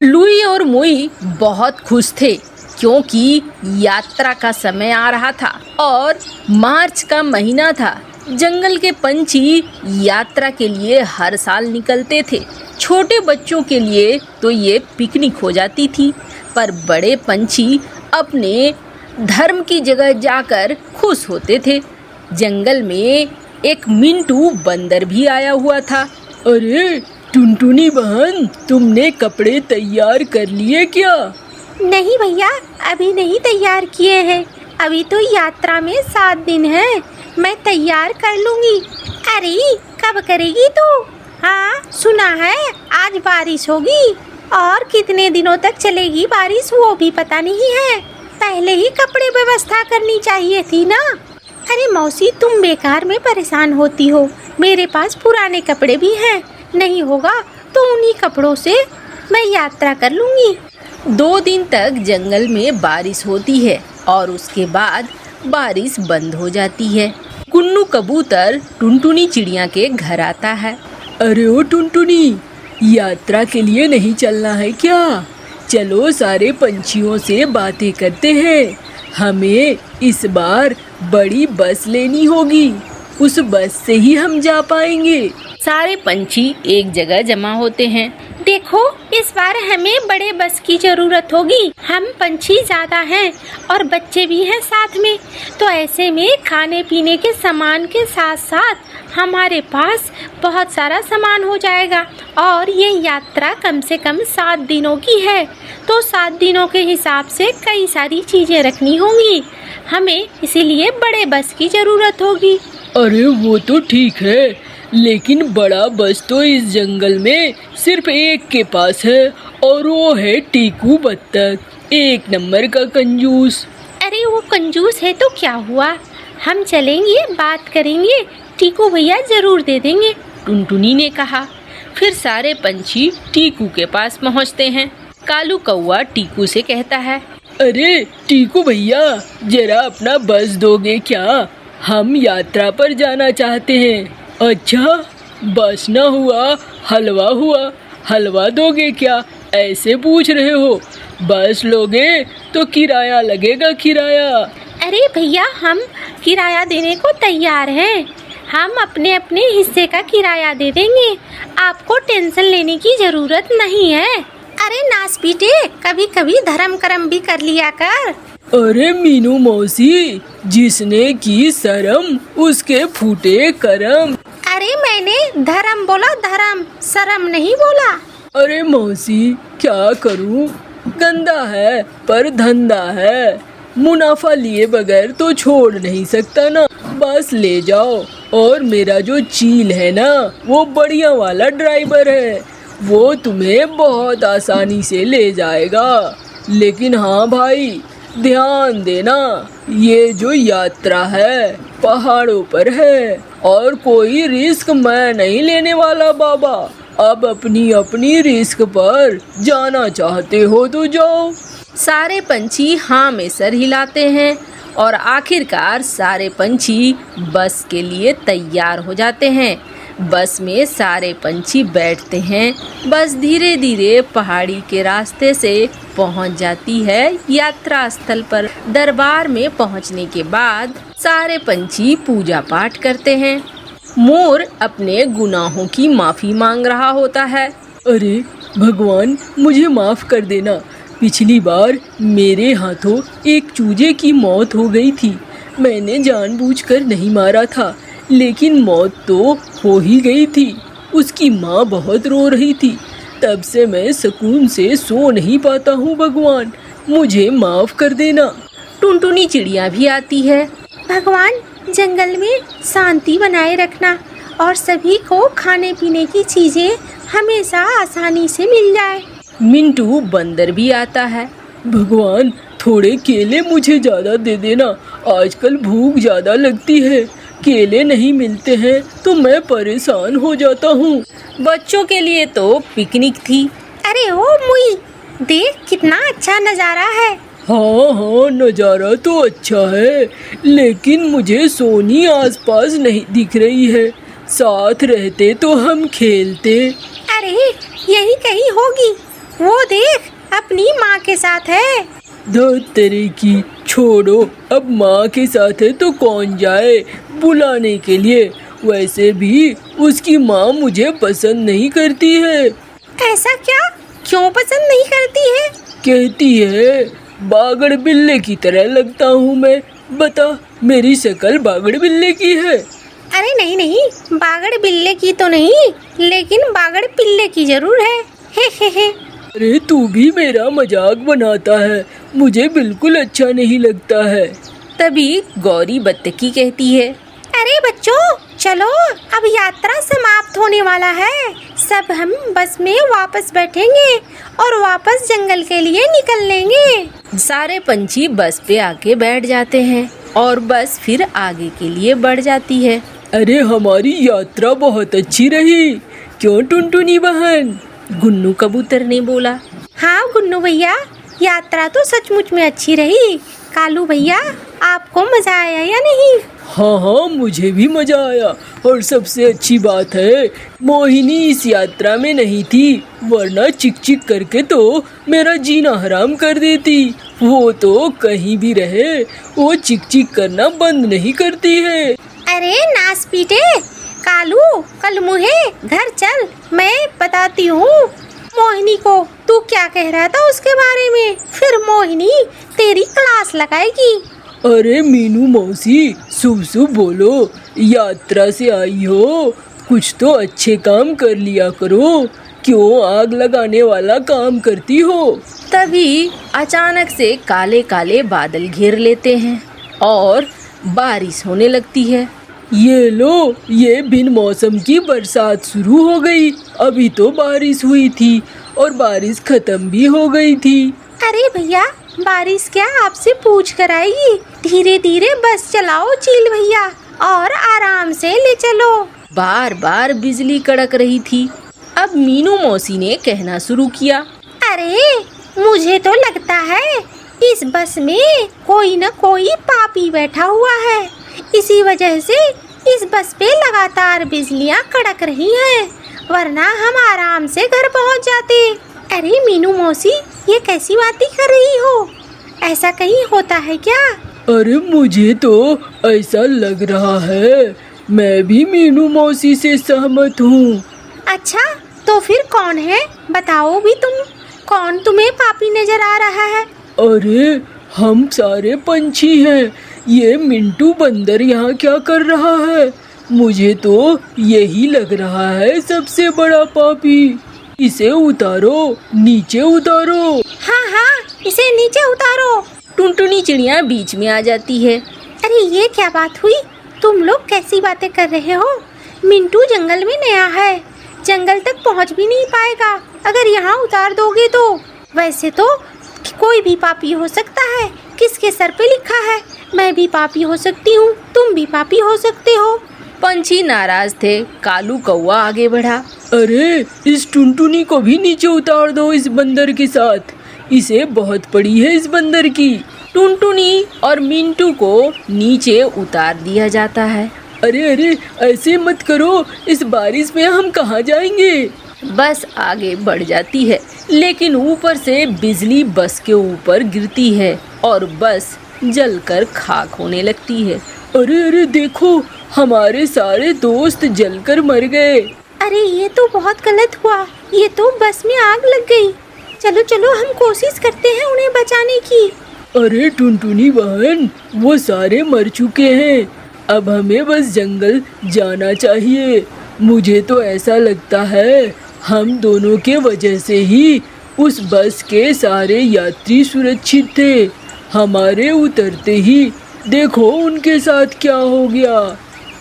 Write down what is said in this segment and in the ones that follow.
Louis और मुई बहुत खुश थे क्योंकि यात्रा का समय आ रहा था और मार्च का महीना था। जंगल के पंछी यात्रा के लिए हर साल निकलते थे। छोटे बच्चों के लिए तो ये पिकनिक हो जाती थी, पर बड़े पंछी अपने धर्म की जगह जाकर खुश होते थे। जंगल में एक मिंटू बंदर भी आया हुआ था। अरे टुनटुनी बहन, तुमने कपड़े तैयार कर लिए क्या? नहीं भैया, अभी नहीं तैयार किए हैं। अभी तो यात्रा में 7 दिन है। मैं तैयार कर लूंगी। अरे कब करेगी तू? हाँ सुना है आज बारिश होगी, और कितने दिनों तक चलेगी बारिश वो भी पता नहीं है। पहले ही कपड़े व्यवस्था करनी चाहिए थी ना। अरे मौसी, तुम बेकार में परेशान होती हो। मेरे पास पुराने कपड़े भी हैं। नहीं होगा तो उन्हीं कपड़ों से मैं यात्रा कर लूंगी। 2 दिन तक जंगल में बारिश होती है और उसके बाद बारिश बंद हो जाती है। कुन्नू कबूतर टुनटुनी चिड़िया के घर आता है। अरे ओ टुनटुनी, यात्रा के लिए नहीं चलना है क्या? चलो सारे पंछियों से बातें करते हैं। हमें इस बार बड़ी बस लेनी होगी, उस बस से ही हम जा पाएंगे। सारे पंछी एक जगह जमा होते हैं। देखो, इस बार हमें बड़े बस की जरूरत होगी। हम पंछी ज्यादा हैं और बच्चे भी हैं साथ में, तो ऐसे में खाने पीने के सामान के साथ साथ हमारे पास बहुत सारा सामान हो जाएगा। और ये यात्रा कम से कम 7 दिनों की है, तो 7 दिनों के हिसाब से कई सारी चीजें रखनी होंगी। हमें इसीलिए बड़े बस की जरूरत होगी। अरे वो तो ठीक है, लेकिन बड़ा बस तो इस जंगल में सिर्फ एक के पास है, और वो है टीकू बत्तख, 1 नंबर का कंजूस। अरे वो कंजूस है तो क्या हुआ, हम चलेंगे, बात करेंगे, टीकू भैया जरूर दे देंगे, टुनटुनी ने कहा। फिर सारे पंछी टीकू के पास पहुंचते हैं। कालू कौवा टीकू से कहता है, अरे टीकू भैया, जरा अपना बस दोगे क्या? हम यात्रा पर जाना चाहते हैं। अच्छा, बस ना हुआ हलवा हुआ, हलवा दोगे क्या ऐसे पूछ रहे हो? बस लोगे तो किराया लगेगा, किराया। अरे भैया, हम किराया देने को तैयार हैं। हम अपने अपने हिस्से का किराया दे देंगे, आपको टेंशन लेने की जरूरत नहीं है। अरे नास पीटे, कभी कभी धर्म कर्म भी कर लिया कर। अरे मीनू मौसी, जिसने की शर्म उसके फूटे करम। अरे मैंने धर्म बोला, धर्म, शर्म नहीं बोला। अरे मौसी, क्या करूं, गंदा है पर धंधा है, मुनाफा लिए बगैर तो छोड़ नहीं सकता ना। बस ले जाओ, और मेरा जो चील है ना, वो बढ़िया वाला ड्राइवर है, वो तुम्हें बहुत आसानी से ले जाएगा। लेकिन हाँ भाई, ध्यान देना, ये जो यात्रा है पहाड़ों पर है, और कोई रिस्क मैं नहीं लेने वाला बाबा। अब अपनी अपनी रिस्क पर जाना चाहते हो तो जाओ। सारे पंछी हाँ में सर हिलाते हैं और आखिरकार सारे पंछी बस के लिए तैयार हो जाते हैं। बस में सारे पंछी बैठते हैं। बस धीरे धीरे पहाड़ी के रास्ते से पहुंच जाती है यात्रा स्थल पर। दरबार में पहुंचने के बाद सारे पंछी पूजा पाठ करते हैं। मोर अपने गुनाहों की माफी मांग रहा होता है। अरे भगवान, मुझे माफ कर देना। पिछली बार मेरे हाथों एक चूजे की मौत हो गई थी। मैंने जानबूझकर नहीं मारा था, लेकिन मौत तो हो ही गई थी। उसकी माँ बहुत रो रही थी, तब से मैं सुकून से सो नहीं पाता हूँ। भगवान, मुझे माफ कर देना। टुनटुनी चिड़िया भी आती है। भगवान, जंगल में शांति बनाए रखना और सभी को खाने पीने की चीजें हमेशा आसानी से मिल जाए। मिंटू बंदर भी आता है। भगवान, थोड़े केले मुझे ज़्यादा दे देना, आजकल भूख ज़्यादा लगती है। केले नहीं मिलते हैं तो मैं परेशान हो जाता हूँ। बच्चों के लिए तो पिकनिक थी। अरे ओ मुई, देख कितना अच्छा नज़ारा है। हाँ, नज़ारा तो अच्छा है, लेकिन मुझे सोनी आसपास नहीं दिख रही है। साथ रहते तो हम खेलते। अरे यही कहीं होगी, वो देख अपनी माँ के साथ है। धत तेरे की, छोड़ो, अब माँ के साथ है तो कौन जाए बुलाने के लिए। वैसे भी उसकी माँ मुझे पसंद नहीं करती है। ऐसा क्या, क्यों पसंद नहीं करती है? कहती है बागड़ बिल्ले की तरह लगता हूँ मैं। बता, मेरी शक्ल बागड़ बिल्ले की है? अरे नहीं नहीं, बागड़ बिल्ले की तो नहीं, लेकिन बागड़ पिल्ले की जरूर है। हे। अरे तू भी मेरा मजाक बनाता है, मुझे बिल्कुल अच्छा नहीं लगता है। तभी गौरी बत्तखी कहती है, अरे बच्चों चलो, अब यात्रा समाप्त होने वाला है। सब हम बस में वापस बैठेंगे और वापस जंगल के लिए निकल लेंगे। सारे पंछी बस पे आके बैठ जाते हैं और बस फिर आगे के लिए बढ़ जाती है। अरे हमारी यात्रा बहुत अच्छी रही, क्यों टुनटुनी बहन? गुन्नू कबूतर ने बोला। हाँ गुन्नू भैया, यात्रा तो सचमुच में अच्छी रही। कालू भैया, आपको मजा आया या नहीं? हाँ, मुझे भी मजा आया। और सबसे अच्छी बात है, मोहिनी इस यात्रा में नहीं थी, वरना चिक चिक करके तो मेरा जीना हराम कर देती। वो तो कहीं भी रहे, वो चिक चिक करना बंद नहीं करती है। अरे नास पीटे, कालू कल मुहे घर चल, मैं बताती हूँ मोहिनी को तू क्या कह रहा था उसके बारे में। फिर मोहिनी तेरी क्लास लगाएगी। अरे मीनू मौसी, शुभ शुभ बोलो। यात्रा से आई हो, कुछ तो अच्छे काम कर लिया करो, क्यों आग लगाने वाला काम करती हो? तभी अचानक से काले काले बादल घेर लेते हैं और बारिश होने लगती है। ये लो, ये बिन मौसम की बरसात शुरू हो गई। अभी तो बारिश हुई थी और बारिश खत्म भी हो गई थी। अरे भैया, बारिश क्या आपसे पूछ कर आएगी। धीरे धीरे बस चलाओ चील भैया, और आराम से ले चलो। बार बार बिजली कड़क रही थी। अब मीनू मौसी ने कहना शुरू किया, अरे मुझे तो लगता है इस बस में कोई न कोई पापी बैठा हुआ है। इसी वजह से इस बस पे लगातार बिजलियां कड़क रही हैं, वरना हम आराम से घर पहुंच जाते। अरे मीनू मौसी, ये कैसी बातें कर रही हो? ऐसा कहीं होता है क्या? अरे मुझे तो ऐसा लग रहा है। मैं भी मीनू मौसी से सहमत हूँ। अच्छा, तो फिर कौन है? बताओ भी तुम, कौन तुम्हें पापी नजर आ रहा है? अरे हम सारे पंछी हैं। ये मिंटू बंदर यहाँ क्या कर रहा है? मुझे तो यही लग रहा है सबसे बड़ा पापी। इसे उतारो, नीचे उतारो। हाँ, इसे नीचे उतारो। टुनटुनी चिड़िया बीच में आ जाती है। अरे ये क्या बात हुई? तुम लोग कैसी बातें कर रहे हो? मिंटू जंगल में नया है, जंगल तक पहुंच भी नहीं पाएगा अगर यहाँ उतार दोगे तो। वैसे तो कोई भी पापी हो सकता है, किसके सर पे लिखा है? मैं भी पापी हो सकती हूँ, तुम भी पापी हो सकते हो। पंछी नाराज थे। कालू कौवा आगे बढ़ा। अरे इस टुनटुनी को भी नीचे उतार दो इस बंदर के साथ, इसे बहुत पड़ी है इस बंदर की। टुनटुनी और मिंटू को नीचे उतार दिया जाता है। अरे ऐसे मत करो, इस बारिश में हम कहाँ जाएंगे? बस आगे बढ़ जाती है, लेकिन ऊपर से बिजली बस के ऊपर गिरती है और बस जलकर खाक होने लगती है। अरे देखो, हमारे सारे दोस्त जलकर मर गए। अरे ये तो बहुत गलत हुआ, ये तो बस में आग लग गई। चलो हम कोशिश करते हैं उन्हें बचाने की। अरे टुनटुनी बहन, वो सारे मर चुके हैं, अब हमें बस जंगल जाना चाहिए। मुझे तो ऐसा लगता है हम दोनों के वजह से ही उस बस के सारे यात्री सुरक्षित थे। हमारे उतरते ही देखो उनके साथ क्या हो गया।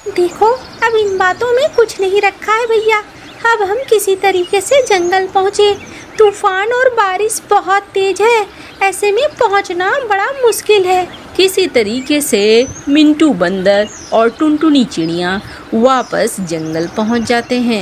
देखो, अब इन बातों में कुछ नहीं रखा है भैया। अब हम किसी तरीके से जंगल पहुँचे। तूफान और बारिश बहुत तेज है, ऐसे में पहुँचना बड़ा मुश्किल है। किसी तरीके से मिंटू बंदर और टुनटुनी चिड़िया वापस जंगल पहुँच जाते हैं।